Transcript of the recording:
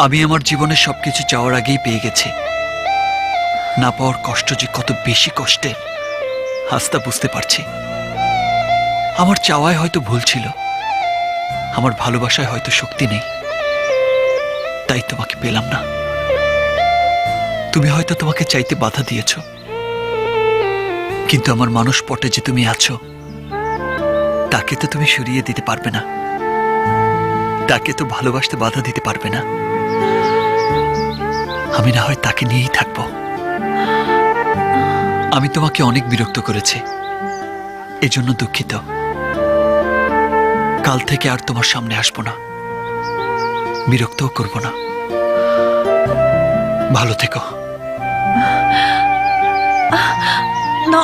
আমি আমার জীবনে সবকিছু চাওয়ার আগেই পেয়ে গেছি। না পাওয়ার কষ্ট যে কত বেশি কষ্টের আজ তা বুঝতে পারছি। আমার চাওয়ায় হয়তো ভুল ছিল, আমার ভালোবাসায় হয়তো শক্তি নেই, তাই তোমাকে পেলাম না। তুমি হয়তো তোমাকে চাইতে বাধা দিয়েছ, কিন্তু আমার মানুষ পটে যে তুমি আছো তাকে তো তুমি সরিয়ে দিতে পারবে না, তাকে তো ভালোবাসতে বাধা দিতে পারবে না। আমি না হয় তাকে নিয়েই থাকবো। আমি তোমাকে অনেক বিরক্ত করেছি, এজন্য দুঃখিত। কাল থেকে আর তোমার সামনে আসবো না, বিরক্তও করব না। ভালো থেকো। না